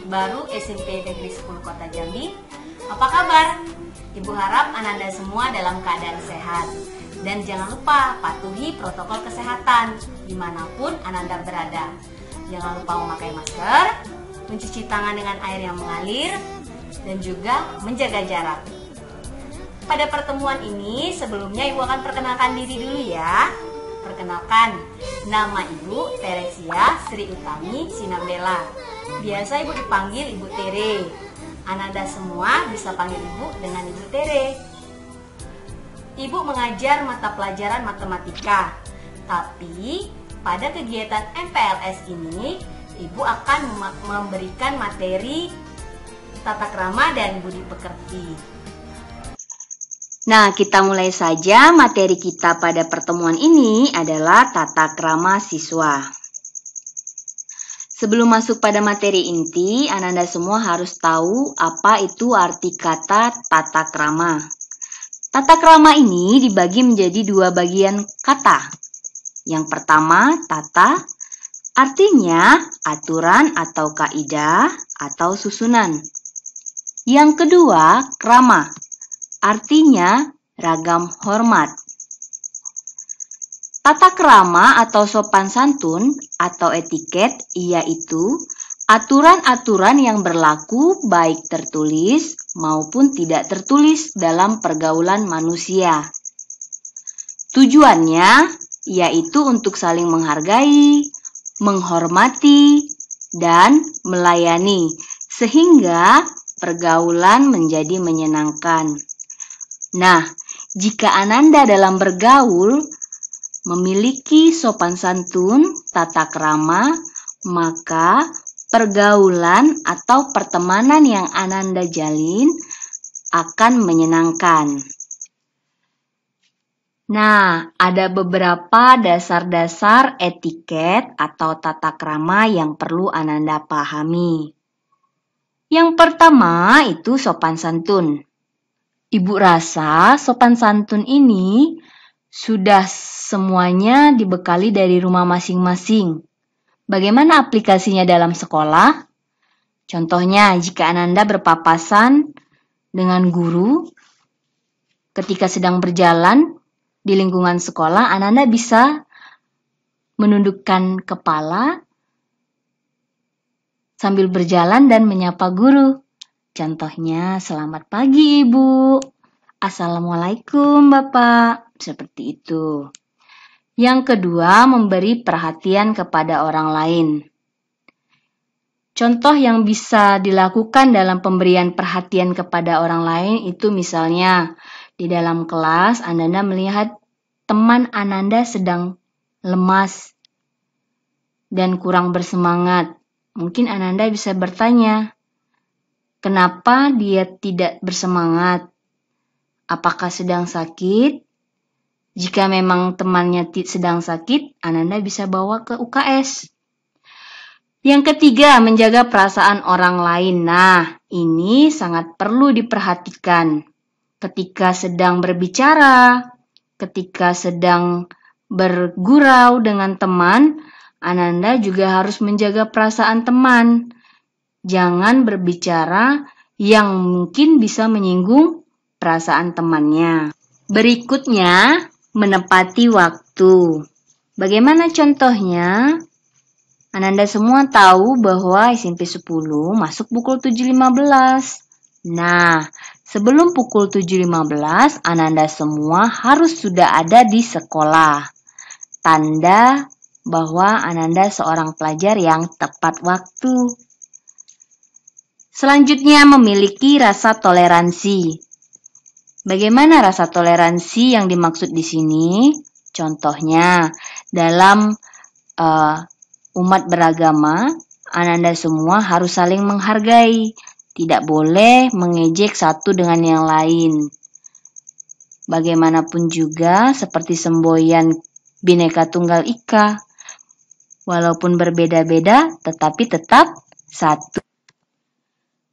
didik baru SMP Negeri 10 Kota Jambi. Apa kabar? Ibu harap Ananda semua dalam keadaan sehat. Dan jangan lupa patuhi protokol kesehatan dimanapun Ananda berada. Jangan lupa memakai masker, mencuci tangan dengan air yang mengalir, dan juga menjaga jarak. Pada pertemuan ini sebelumnya Ibu akan perkenalkan diri dulu ya. Perkenalkan, nama Ibu Teresia Sri Utami Sinambela. Biasa Ibu dipanggil Ibu Tere. Ananda semua bisa panggil Ibu dengan Ibu Tere. Ibu mengajar mata pelajaran matematika. Tapi pada kegiatan MPLS ini, Ibu akan memberikan materi tata krama dan budi pekerti. Nah, kita mulai saja. Materi kita pada pertemuan ini adalah tata krama siswa. Sebelum masuk pada materi inti, Ananda semua harus tahu apa itu arti kata tata krama. Tata krama ini dibagi menjadi dua bagian kata. Yang pertama, tata, artinya aturan atau kaidah atau susunan. Yang kedua, krama, artinya ragam hormat. Tata krama atau sopan santun atau etiket yaitu aturan-aturan yang berlaku baik tertulis maupun tidak tertulis dalam pergaulan manusia. Tujuannya yaitu untuk saling menghargai, menghormati, dan melayani sehingga pergaulan menjadi menyenangkan. Nah, jika Ananda dalam bergaul memiliki sopan santun, tata krama, maka pergaulan atau pertemanan yang Ananda jalin akan menyenangkan. Nah, ada beberapa dasar-dasar etiket atau tata krama yang perlu Ananda pahami. Yang pertama itu sopan santun. Ibu rasa sopan santun ini sudah semuanya dibekali dari rumah masing-masing. Bagaimana aplikasinya dalam sekolah? Contohnya, jika Ananda berpapasan dengan guru ketika sedang berjalan di lingkungan sekolah, Ananda bisa menundukkan kepala sambil berjalan dan menyapa guru. Contohnya, selamat pagi Ibu. Assalamualaikum Bapak. Seperti itu. Yang kedua, memberi perhatian kepada orang lain. Contoh yang bisa dilakukan dalam pemberian perhatian kepada orang lain itu misalnya di dalam kelas Ananda melihat teman Ananda sedang lemas dan kurang bersemangat. Mungkin Ananda bisa bertanya, kenapa dia tidak bersemangat? Apakah sedang sakit? Jika memang temannya sedang sakit, Ananda bisa bawa ke UKS. Yang ketiga, menjaga perasaan orang lain. Nah, ini sangat perlu diperhatikan. Ketika sedang berbicara, ketika sedang bergurau dengan teman, Ananda juga harus menjaga perasaan teman. Jangan berbicara yang mungkin bisa menyinggung perasaan temannya. Berikutnya, menepati waktu. Bagaimana contohnya? Ananda semua tahu bahwa SMP 10 masuk pukul 7.15. Nah, sebelum pukul 7.15, Ananda semua harus sudah ada di sekolah. Tanda bahwa Ananda seorang pelajar yang tepat waktu. Selanjutnya, memiliki rasa toleransi. Bagaimana rasa toleransi yang dimaksud di sini? Contohnya, dalam umat beragama, Ananda semua harus saling menghargai. Tidak boleh mengejek satu dengan yang lain. Bagaimanapun juga, seperti semboyan Bhinneka Tunggal Ika. Walaupun berbeda-beda, tetapi tetap satu.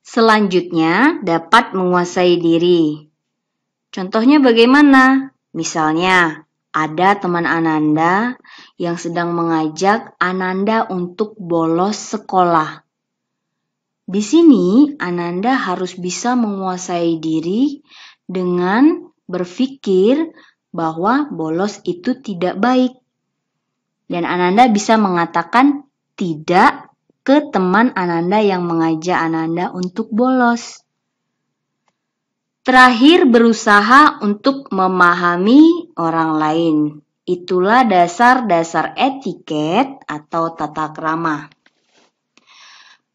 Selanjutnya, dapat menguasai diri. Contohnya bagaimana? Misalnya, ada teman Ananda yang sedang mengajak Ananda untuk bolos sekolah. Di sini Ananda harus bisa menguasai diri dengan berpikir bahwa bolos itu tidak baik. Dan Ananda bisa mengatakan tidak ke teman Ananda yang mengajak Ananda untuk bolos. Terakhir, berusaha untuk memahami orang lain. Itulah dasar-dasar etiket atau tata krama.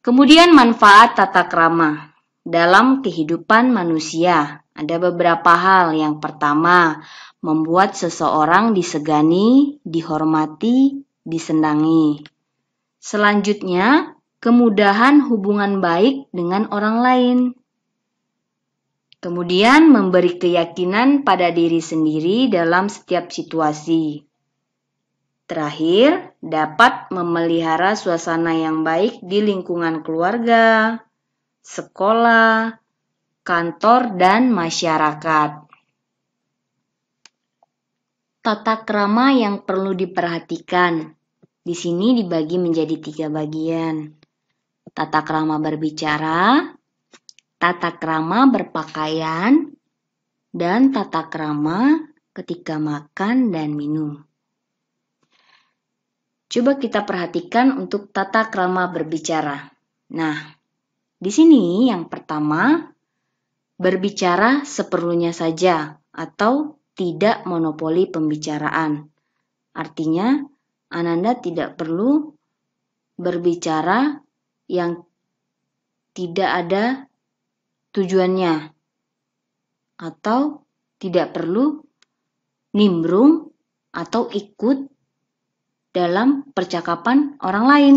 Kemudian manfaat tata krama dalam kehidupan manusia. Ada beberapa hal. Yang pertama, membuat seseorang disegani, dihormati, disenangi. Selanjutnya, kemudahan hubungan baik dengan orang lain. Kemudian, memberi keyakinan pada diri sendiri dalam setiap situasi. Terakhir, dapat memelihara suasana yang baik di lingkungan keluarga, sekolah, kantor, dan masyarakat. Tata krama yang perlu diperhatikan. Di sini dibagi menjadi 3 bagian. Tata krama berbicara, tata krama berpakaian, dan tata krama ketika makan dan minum. Coba kita perhatikan untuk tata krama berbicara. Nah, di sini yang pertama, berbicara seperlunya saja atau tidak monopoli pembicaraan. Artinya, Ananda tidak perlu berbicara yang tidak ada tujuannya atau tidak perlu nimbrung atau ikut dalam percakapan orang lain.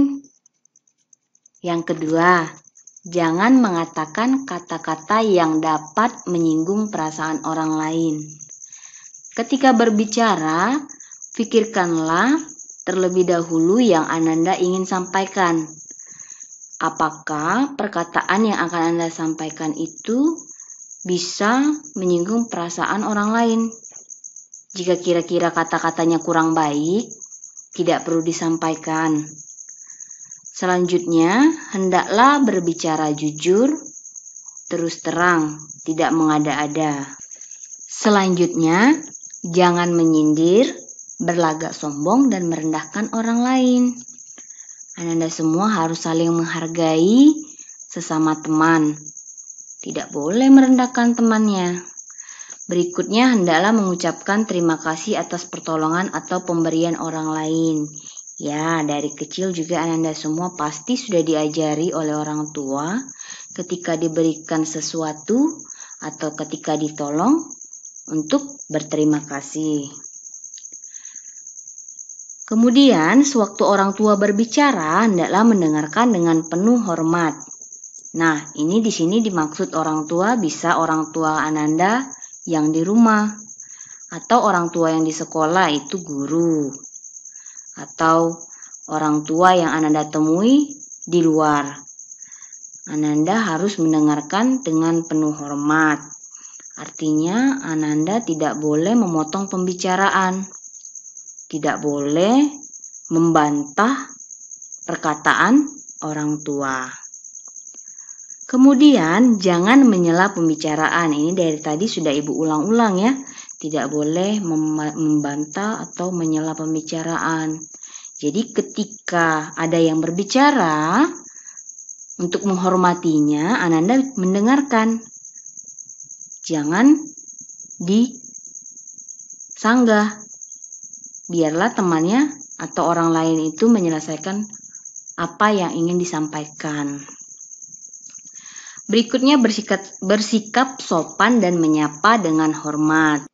Yang kedua, jangan mengatakan kata-kata yang dapat menyinggung perasaan orang lain. Ketika berbicara, pikirkanlah terlebih dahulu yang Ananda ingin sampaikan. Apakah perkataan yang akan Anda sampaikan itu bisa menyinggung perasaan orang lain? Jika kira-kira kata-katanya kurang baik, tidak perlu disampaikan. Selanjutnya, hendaklah berbicara jujur, terus terang, tidak mengada-ada. Selanjutnya, jangan menyindir, berlagak sombong, dan merendahkan orang lain. Ananda semua harus saling menghargai sesama teman. Tidak boleh merendahkan temannya. Berikutnya, hendaklah mengucapkan terima kasih atas pertolongan atau pemberian orang lain. Ya, dari kecil juga Ananda semua pasti sudah diajari oleh orang tua ketika diberikan sesuatu atau ketika ditolong untuk berterima kasih. Kemudian, sewaktu orang tua berbicara, hendaklah mendengarkan dengan penuh hormat. Nah, ini di sini dimaksud orang tua bisa orang tua Ananda yang di rumah, atau orang tua yang di sekolah itu guru, atau orang tua yang Ananda temui di luar. Ananda harus mendengarkan dengan penuh hormat. Artinya Ananda tidak boleh memotong pembicaraan, tidak boleh membantah perkataan orang tua. Kemudian jangan menyela pembicaraan. Ini dari tadi sudah Ibu ulang-ulang ya. Tidak boleh membantah atau menyela pembicaraan. Jadi ketika ada yang berbicara, untuk menghormatinya, Ananda mendengarkan. Jangan disanggah. Biarlah temannya atau orang lain itu menyelesaikan apa yang ingin disampaikan. Berikutnya bersikap sopan dan menyapa dengan hormat.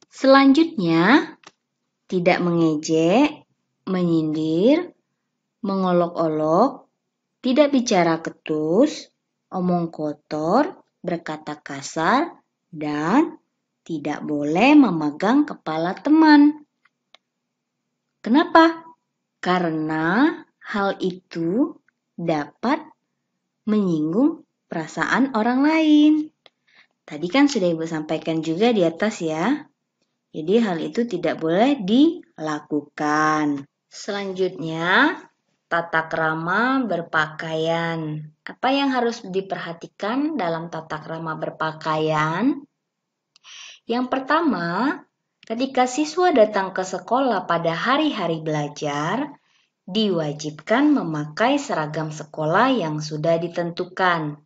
Selanjutnya, tidak mengejek, menyindir, mengolok-olok, tidak bicara ketus, omong kotor, berkata kasar, dan tidak boleh memegang kepala teman. Kenapa? Karena hal itu dapat menyinggung perasaan orang lain. Tadi kan sudah Ibu sampaikan juga di atas ya. Jadi hal itu tidak boleh dilakukan. Selanjutnya, Tata krama berpakaian. Apa yang harus diperhatikan dalam tata krama berpakaian? Yang pertama, ketika siswa datang ke sekolah pada hari-hari belajar, diwajibkan memakai seragam sekolah yang sudah ditentukan,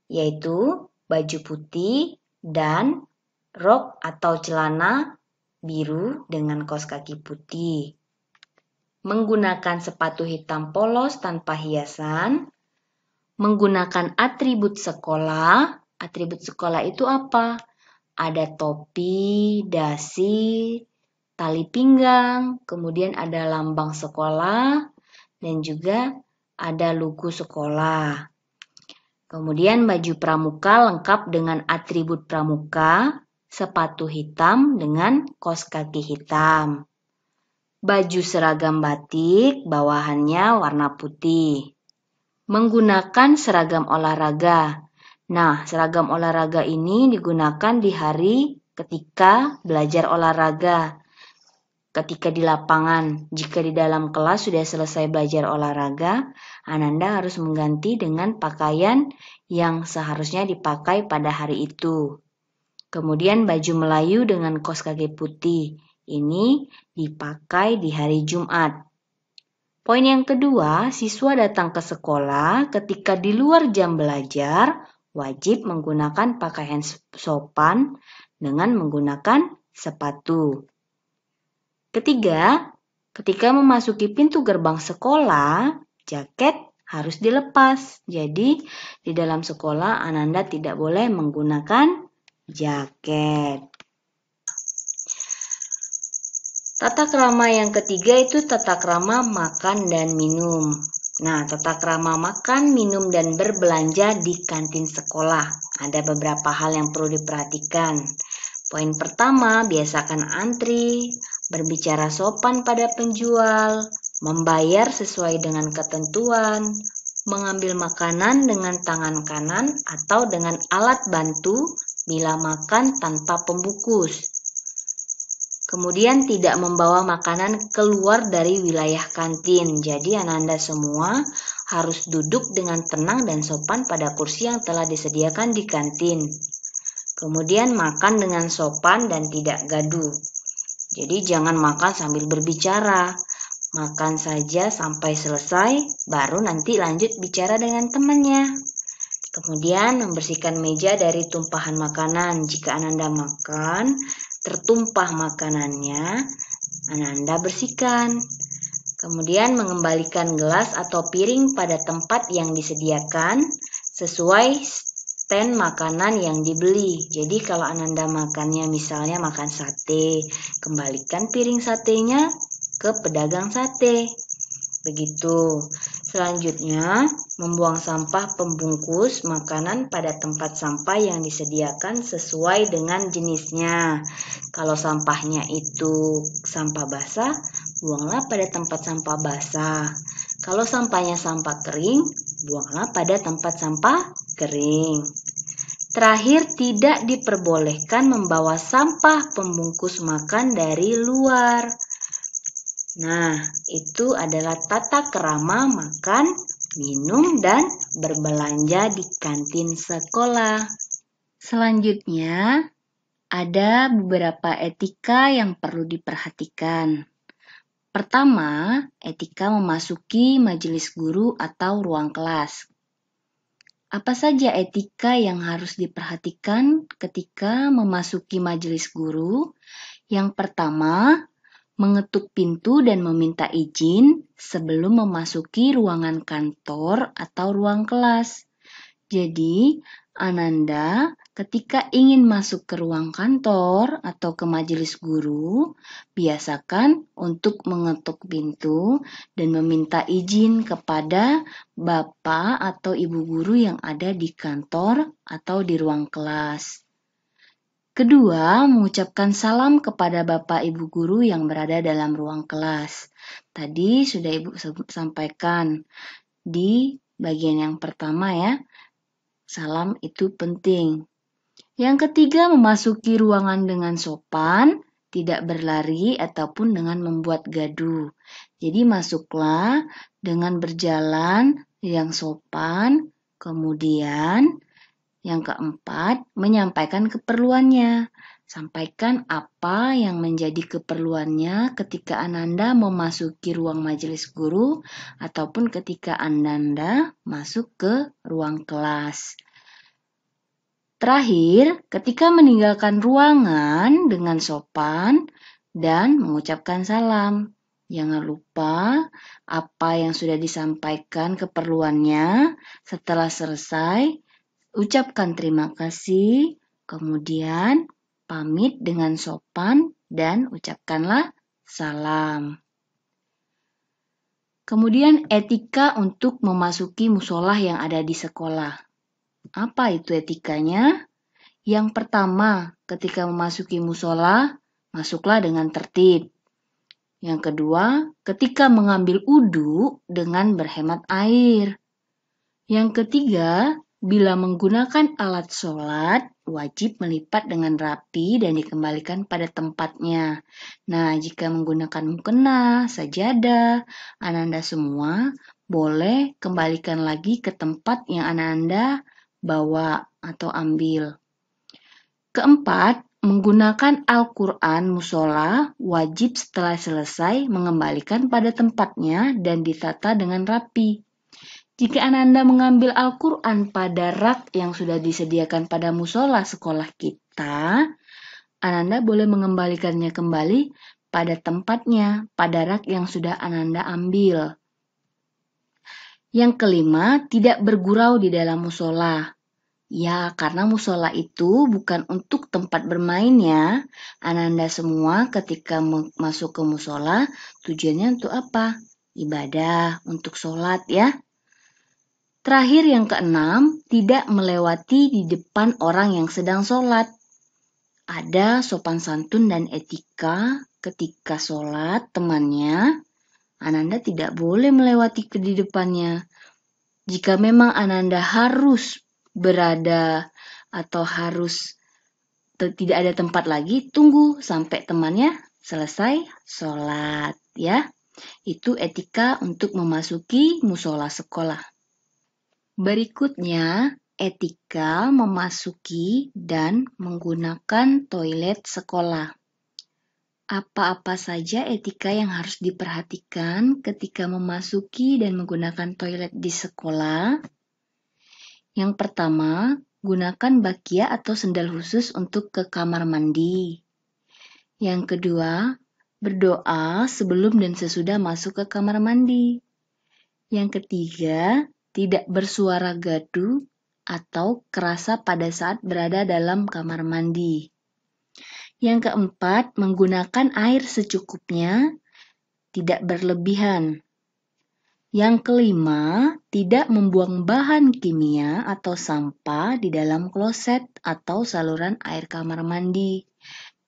yaitu baju putih dan rok atau celana biru dengan kaos kaki putih. Menggunakan sepatu hitam polos tanpa hiasan, menggunakan atribut sekolah. Atribut sekolah itu apa? Ada topi, dasi, tali pinggang, kemudian ada lambang sekolah, dan juga ada logo sekolah. Kemudian baju pramuka lengkap dengan atribut pramuka, sepatu hitam dengan kaos kaki hitam. Baju seragam batik, bawahannya warna putih. Menggunakan seragam olahraga. Nah, seragam olahraga ini digunakan di hari ketika belajar olahraga. Ketika di lapangan, jika di dalam kelas sudah selesai belajar olahraga, Ananda harus mengganti dengan pakaian yang seharusnya dipakai pada hari itu. Kemudian baju Melayu dengan kaos kaki putih. Ini dipakai di hari Jumat. Poin yang kedua, siswa datang ke sekolah ketika di luar jam belajar, wajib menggunakan pakaian sopan dengan menggunakan sepatu. Ketiga, ketika memasuki pintu gerbang sekolah, jaket harus dilepas. Jadi, di dalam sekolah Ananda tidak boleh menggunakan jaket. Tata krama yang ketiga itu tata krama makan dan minum. Nah, tata krama makan, minum, dan berbelanja di kantin sekolah. Ada beberapa hal yang perlu diperhatikan. Poin pertama, biasakan antri, berbicara sopan pada penjual, membayar sesuai dengan ketentuan, mengambil makanan dengan tangan kanan atau dengan alat bantu bila makan tanpa pembungkus. Kemudian tidak membawa makanan keluar dari wilayah kantin. Jadi Ananda semua harus duduk dengan tenang dan sopan pada kursi yang telah disediakan di kantin. Kemudian makan dengan sopan dan tidak gaduh. Jadi jangan makan sambil berbicara. Makan saja sampai selesai, baru nanti lanjut bicara dengan temannya. Kemudian membersihkan meja dari tumpahan makanan. Jika Ananda makan, tertumpah makanannya, Ananda bersihkan. Kemudian mengembalikan gelas atau piring pada tempat yang disediakan sesuai stand makanan yang dibeli. Jadi kalau Ananda makannya misalnya makan sate, kembalikan piring satenya ke pedagang sate. Begitu. Selanjutnya, membuang sampah pembungkus makanan pada tempat sampah yang disediakan sesuai dengan jenisnya. Kalau sampahnya itu sampah basah, buanglah pada tempat sampah basah. Kalau sampahnya sampah kering, buanglah pada tempat sampah kering. Terakhir, tidak diperbolehkan membawa sampah pembungkus makan dari luar. Nah, itu adalah tata krama makan, minum, dan berbelanja di kantin sekolah. Selanjutnya, ada beberapa etika yang perlu diperhatikan. Pertama, etika memasuki majelis guru atau ruang kelas. Apa saja etika yang harus diperhatikan ketika memasuki majelis guru? Yang pertama, mengetuk pintu dan meminta izin sebelum memasuki ruangan kantor atau ruang kelas. Jadi, Ananda ketika ingin masuk ke ruang kantor atau ke majelis guru, biasakan untuk mengetuk pintu dan meminta izin kepada bapak atau ibu guru yang ada di kantor atau di ruang kelas. Kedua, mengucapkan salam kepada Bapak Ibu Guru yang berada dalam ruang kelas. Tadi sudah Ibu sampaikan di bagian yang pertama ya, salam itu penting. Yang ketiga, memasuki ruangan dengan sopan, tidak berlari ataupun dengan membuat gaduh. Jadi masuklah dengan berjalan yang sopan, kemudian yang keempat, menyampaikan keperluannya. Sampaikan apa yang menjadi keperluannya ketika Ananda memasuki ruang majelis guru ataupun ketika Ananda masuk ke ruang kelas. Terakhir, ketika meninggalkan ruangan dengan sopan dan mengucapkan salam. Jangan lupa apa yang sudah disampaikan keperluannya. Setelah selesai, ucapkan terima kasih, kemudian pamit dengan sopan dan ucapkanlah salam. Kemudian etika untuk memasuki musola yang ada di sekolah. Apa itu etikanya? Yang pertama, ketika memasuki musola, masuklah dengan tertib. Yang kedua, ketika mengambil wudhu dengan berhemat air. Yang ketiga, bila menggunakan alat sholat, wajib melipat dengan rapi dan dikembalikan pada tempatnya. Nah, jika menggunakan mukena, sajadah, Ananda semua boleh kembalikan lagi ke tempat yang Ananda bawa atau ambil. Keempat, menggunakan Al-Quran musola wajib setelah selesai mengembalikan pada tempatnya dan ditata dengan rapi. Jika Ananda mengambil Al-Quran pada rak yang sudah disediakan pada musola sekolah kita, Ananda boleh mengembalikannya kembali pada tempatnya, pada rak yang sudah Ananda ambil. Yang kelima, tidak bergurau di dalam musola. Ya, karena musola itu bukan untuk tempat bermain ya. Ananda semua ketika masuk ke musola, tujuannya untuk apa? Ibadah, untuk sholat ya. Terakhir yang keenam, tidak melewati di depan orang yang sedang sholat. Ada sopan santun dan etika ketika sholat temannya. Ananda tidak boleh melewati di depannya. Jika memang Ananda harus berada atau harus tidak ada tempat lagi, tunggu sampai temannya selesai sholat ya. Itu etika untuk memasuki musola sekolah. Berikutnya, etika memasuki dan menggunakan toilet sekolah. Apa-apa saja etika yang harus diperhatikan ketika memasuki dan menggunakan toilet di sekolah? Yang pertama, gunakan bakia atau sendal khusus untuk ke kamar mandi. Yang kedua, berdoa sebelum dan sesudah masuk ke kamar mandi. Yang ketiga, tidak bersuara gaduh atau kerasa pada saat berada dalam kamar mandi. Yang keempat, menggunakan air secukupnya, tidak berlebihan. Yang kelima, tidak membuang bahan kimia atau sampah di dalam kloset atau saluran air kamar mandi.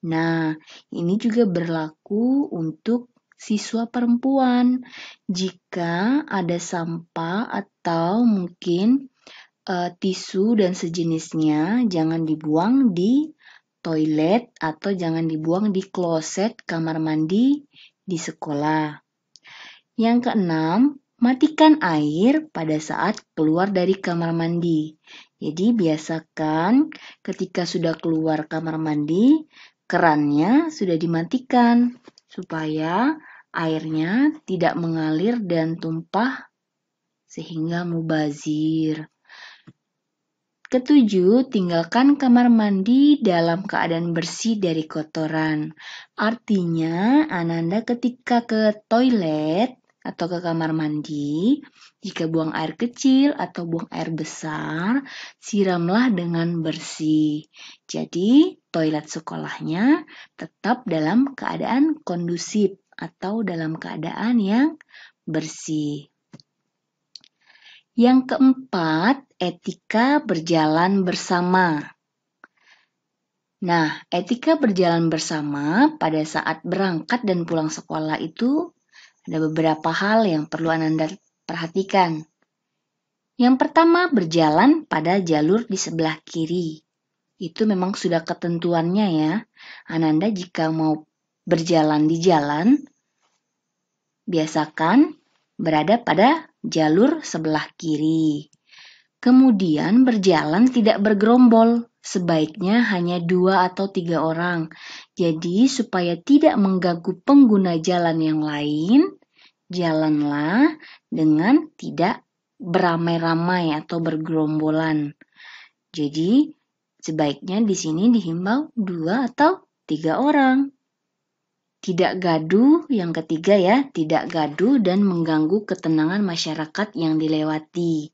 Nah, ini juga berlaku untuk siswa perempuan. Jika ada sampah atau mungkin tisu dan sejenisnya, jangan dibuang di toilet atau jangan dibuang di kloset kamar mandi di sekolah. Yang keenam, matikan air pada saat keluar dari kamar mandi. Jadi biasakan ketika sudah keluar kamar mandi, kerannya sudah dimatikan supaya airnya tidak mengalir dan tumpah sehingga mubazir. Ketujuh, tinggalkan kamar mandi dalam keadaan bersih dari kotoran. Artinya, Ananda ketika ke toilet atau ke kamar mandi, jika buang air kecil atau buang air besar, siramlah dengan bersih. Jadi, toilet sekolahnya tetap dalam keadaan kondusif atau dalam keadaan yang bersih. Yang keempat, etika berjalan bersama. Nah, etika berjalan bersama pada saat berangkat dan pulang sekolah itu ada beberapa hal yang perlu Ananda perhatikan. Yang pertama, berjalan pada jalur di sebelah kiri. Itu memang sudah ketentuannya ya. Ananda jika mau berjalan di jalan, biasakan berada pada jalur sebelah kiri. Kemudian berjalan tidak bergerombol, sebaiknya hanya 2 atau 3 orang. Jadi supaya tidak mengganggu pengguna jalan yang lain, jalanlah dengan tidak beramai-ramai atau bergerombolan. Jadi sebaiknya di sini dihimbau 2 atau 3 orang. Tidak gaduh, yang ketiga ya, tidak gaduh dan mengganggu ketenangan masyarakat yang dilewati.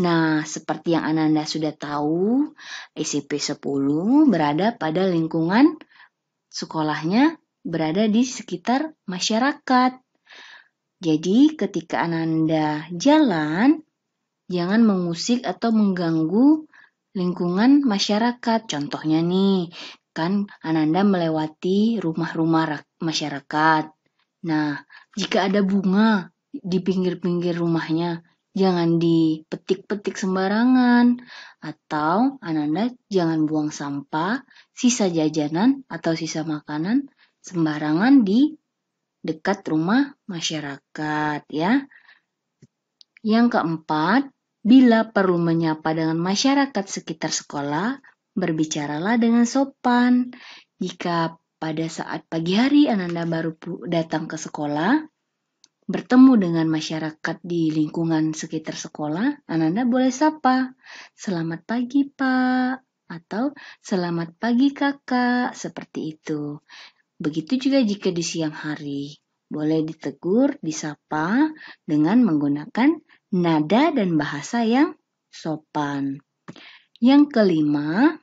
Nah, seperti yang Ananda sudah tahu, SMP 10 berada pada lingkungan sekolahnya berada di sekitar masyarakat. Jadi, ketika Ananda jalan, jangan mengusik atau mengganggu lingkungan masyarakat. Contohnya nih, kan Ananda melewati rumah-rumah masyarakat. Nah, jika ada bunga di pinggir-pinggir rumahnya, jangan dipetik-petik sembarangan. Atau Ananda jangan buang sampah, sisa jajanan atau sisa makanan sembarangan di dekat rumah masyarakat ya. Yang keempat, bila perlu menyapa dengan masyarakat sekitar sekolah, berbicaralah dengan sopan. Jika pada saat pagi hari Ananda baru datang ke sekolah, bertemu dengan masyarakat di lingkungan sekitar sekolah, Ananda boleh sapa, "Selamat pagi, Pak," atau "Selamat pagi, Kakak," seperti itu. Begitu juga jika di siang hari, boleh ditegur, disapa dengan menggunakan nada dan bahasa yang sopan. Yang kelima,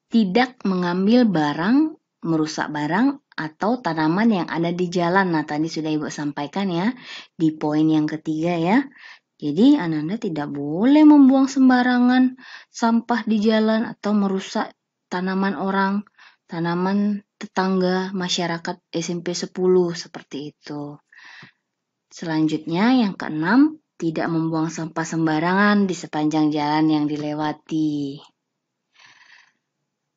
tidak mengambil barang, merusak barang atau tanaman yang ada di jalan. Nah, tadi sudah Ibu sampaikan ya di poin yang ketiga ya. Jadi, Ananda tidak boleh membuang sembarangan sampah di jalan atau merusak tanaman orang, tanaman tetangga masyarakat SMP 10 seperti itu. Selanjutnya yang keenam, tidak membuang sampah sembarangan di sepanjang jalan yang dilewati.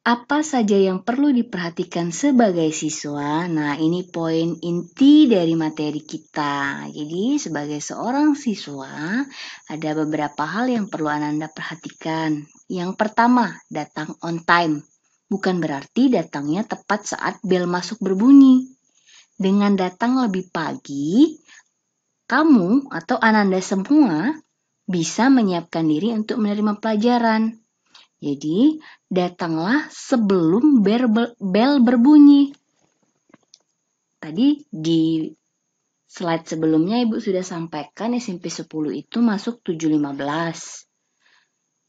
Apa saja yang perlu diperhatikan sebagai siswa? Nah, ini poin inti dari materi kita. Jadi, sebagai seorang siswa, ada beberapa hal yang perlu Ananda perhatikan. Yang pertama, datang on time. Bukan berarti datangnya tepat saat bel masuk berbunyi. Dengan datang lebih pagi, kamu atau Ananda semua bisa menyiapkan diri untuk menerima pelajaran. Jadi, datanglah sebelum bel berbunyi. Tadi di slide sebelumnya Ibu sudah sampaikan SMP 10 itu masuk 7.15.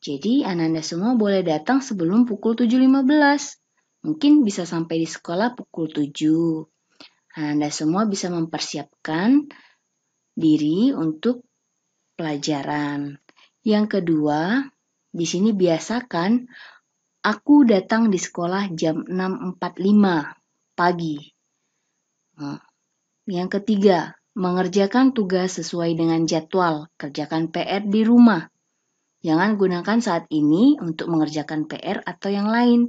Jadi, Ananda semua boleh datang sebelum pukul 7.15. Mungkin bisa sampai di sekolah pukul 7. Ananda semua bisa mempersiapkan diri untuk pelajaran. Yang kedua, di sini biasakan aku datang di sekolah jam 6.45 pagi. Yang ketiga, mengerjakan tugas sesuai dengan jadwal, kerjakan PR di rumah. Jangan gunakan saat ini untuk mengerjakan PR atau yang lain.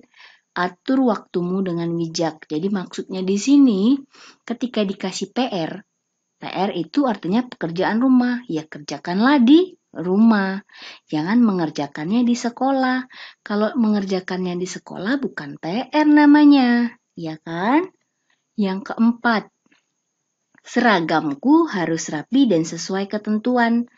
Atur waktumu dengan bijak. Jadi maksudnya di sini, ketika dikasih PR itu artinya pekerjaan rumah. Ya kerjakanlah di rumah. Jangan mengerjakannya di sekolah. Kalau mengerjakannya di sekolah bukan PR namanya. Ya kan? Yang keempat, seragamku harus rapi dan sesuai ketentuan.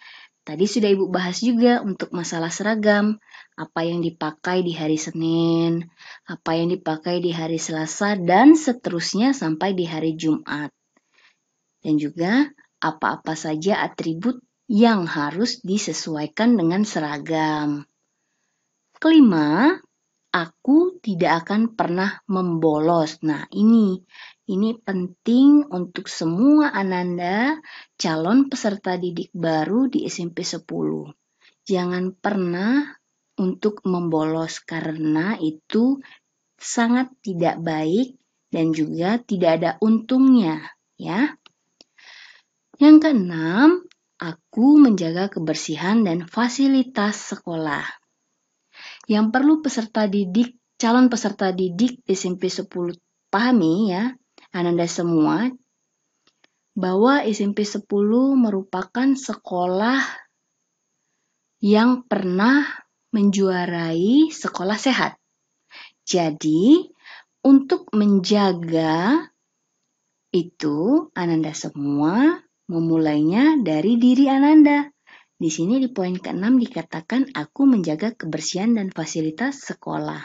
Tadi sudah Ibu bahas juga untuk masalah seragam. Apa yang dipakai di hari Senin, apa yang dipakai di hari Selasa, dan seterusnya sampai di hari Jumat. Dan juga apa-apa saja atribut yang harus disesuaikan dengan seragam. Kelima, aku tidak akan pernah membolos. Nah, ini penting untuk semua Ananda calon peserta didik baru di SMP 10. Jangan pernah untuk membolos karena itu sangat tidak baik dan juga tidak ada untungnya, ya. Yang keenam, aku menjaga kebersihan dan fasilitas sekolah. Yang perlu calon peserta didik SMP 10 pahami ya, Ananda semua, bahwa SMP 10 merupakan sekolah yang pernah menjuarai sekolah sehat. Jadi, untuk menjaga itu, Ananda semua memulainya dari diri Ananda. Di sini di poin ke-6 dikatakan aku menjaga kebersihan dan fasilitas sekolah.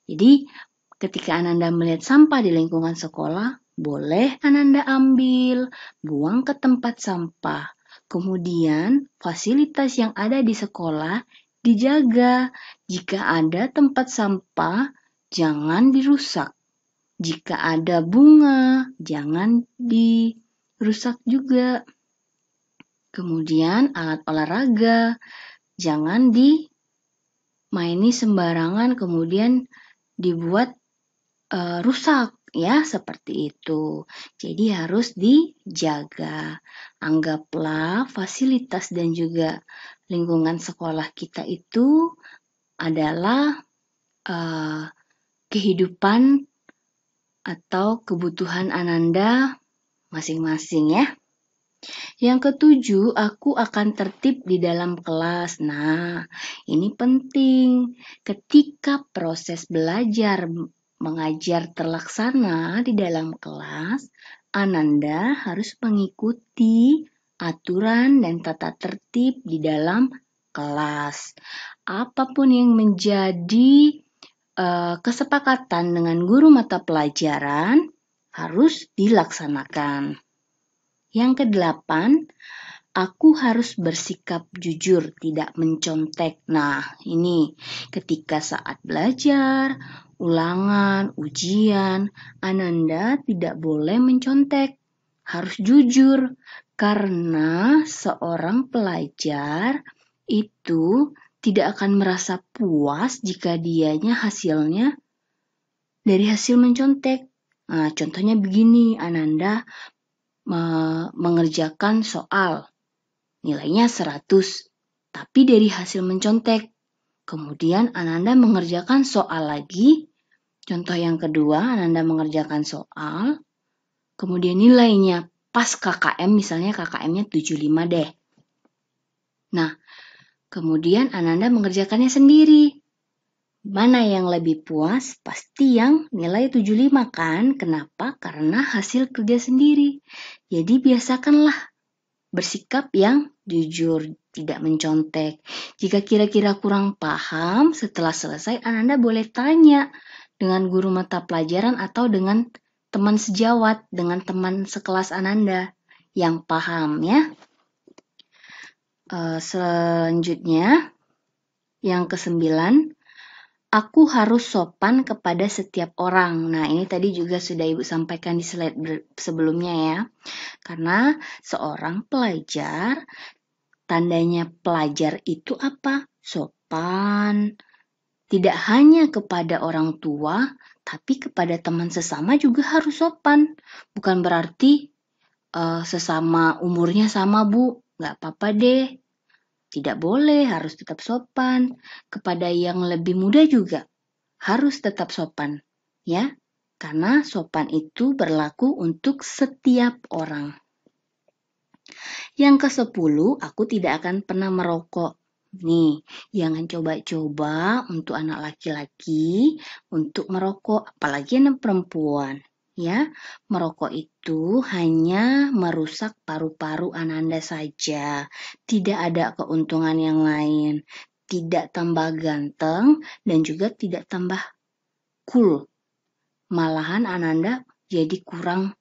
Jadi, ketika Ananda melihat sampah di lingkungan sekolah, boleh Ananda ambil, buang ke tempat sampah. Kemudian, fasilitas yang ada di sekolah dijaga. Jika ada tempat sampah, jangan dirusak. Jika ada bunga, jangan dirusak juga. Kemudian alat olahraga, jangan dimaini sembarangan kemudian dibuat rusak ya, seperti itu. Jadi harus dijaga. Anggaplah fasilitas dan juga lingkungan sekolah kita itu adalah kehidupan atau kebutuhan Ananda masing-masing ya. Yang ketujuh, aku akan tertib di dalam kelas. Nah, ini penting. Ketika proses belajar mengajar terlaksana di dalam kelas, Ananda harus mengikuti aturan dan tata tertib di dalam kelas. Apapun yang menjadi kesepakatan dengan guru mata pelajaran harus dilaksanakan. Yang ke-8, aku harus bersikap jujur, tidak mencontek. Nah, ini ketika saat belajar, ulangan, ujian, Ananda tidak boleh mencontek. Harus jujur, karena seorang pelajar itu tidak akan merasa puas jika dianya hasilnya dari hasil mencontek. Nah, contohnya begini, Ananda mengerjakan soal, nilainya 100, tapi dari hasil mencontek. Kemudian Ananda mengerjakan soal lagi, contoh yang kedua, Ananda mengerjakan soal, kemudian nilainya pas KKM, misalnya KKM-nya 75 deh. Nah, kemudian Ananda mengerjakannya sendiri. Mana yang lebih puas? Pasti yang nilai 75 kan? Kenapa? Karena hasil kerja sendiri. Jadi biasakanlah bersikap yang jujur, tidak mencontek. Jika kira-kira kurang paham, setelah selesai Ananda boleh tanya dengan guru mata pelajaran atau dengan teman sejawat, dengan teman sekelas Ananda yang paham ya. Selanjutnya, yang ke-9, aku harus sopan kepada setiap orang. Nah, ini tadi juga sudah Ibu sampaikan di slide sebelumnya ya. Karena seorang pelajar, tandanya pelajar itu apa? Sopan. Tidak hanya kepada orang tua, tapi kepada teman sesama juga harus sopan. Bukan berarti sesama umurnya sama, Bu. Nggak apa-apa deh. Tidak boleh, harus tetap sopan. Kepada yang lebih muda juga harus tetap sopan, ya. Karena sopan itu berlaku untuk setiap orang. Yang ke-10, aku tidak akan pernah merokok. Nih, jangan coba-coba untuk anak laki-laki untuk merokok, apalagi anak perempuan. Ya, merokok itu hanya merusak paru-paru Ananda saja. Tidak ada keuntungan yang lain. Tidak tambah ganteng dan juga tidak tambah cool. Malahan Ananda jadi kurang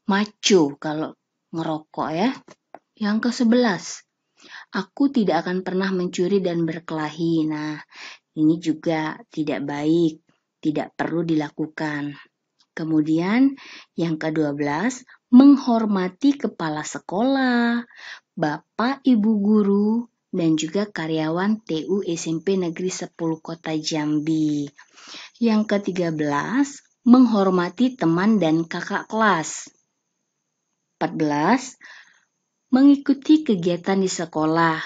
maco kalau ngerokok ya. Yang ke-11, aku tidak akan pernah mencuri dan berkelahi. Nah, ini juga tidak baik, tidak perlu dilakukan. Kemudian yang ke-12, menghormati kepala sekolah, bapak, ibu guru, dan juga karyawan TU SMP Negeri 10 Kota Jambi. Yang ke-13, menghormati teman dan kakak kelas. 14, mengikuti kegiatan di sekolah.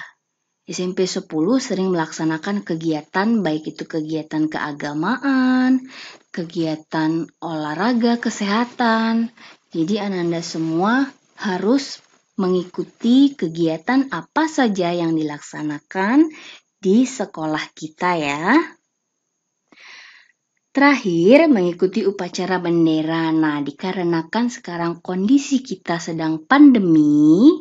SMP 10 sering melaksanakan kegiatan, baik itu kegiatan keagamaan, kegiatan olahraga, kesehatan. Jadi Ananda semua harus mengikuti kegiatan apa saja yang dilaksanakan di sekolah kita ya. Terakhir, mengikuti upacara bendera. Nah, dikarenakan sekarang kondisi kita sedang pandemi,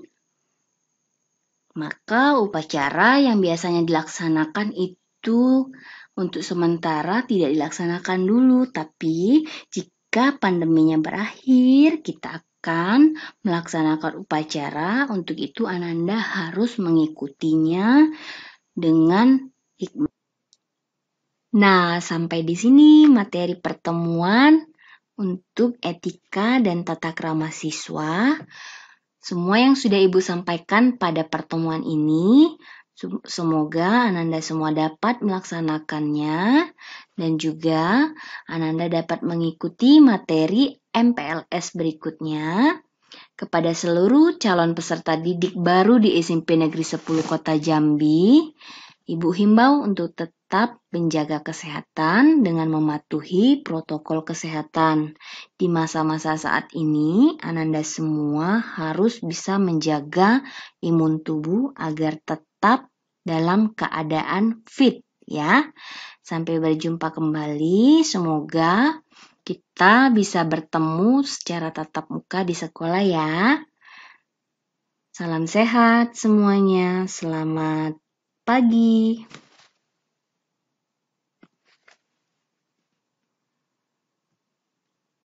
maka upacara yang biasanya dilaksanakan itu untuk sementara tidak dilaksanakan dulu. Tapi jika pandeminya berakhir, kita akan melaksanakan upacara. Untuk itu Ananda harus mengikutinya dengan hikmat. Nah, sampai di sini materi pertemuan untuk etika dan tata krama siswa. Semua yang sudah Ibu sampaikan pada pertemuan ini, semoga Ananda semua dapat melaksanakannya dan juga Ananda dapat mengikuti materi MPLS berikutnya. Kepada seluruh calon peserta didik baru di SMP Negeri 10 Kota Jambi, Ibu himbau untuk tetap menjaga kesehatan dengan mematuhi protokol kesehatan. Di masa-masa saat ini, Ananda semua harus bisa menjaga imun tubuh agar tetap dalam keadaan fit ya. Sampai berjumpa kembali, semoga kita bisa bertemu secara tatap muka di sekolah ya. Salam sehat semuanya, selamat pagi.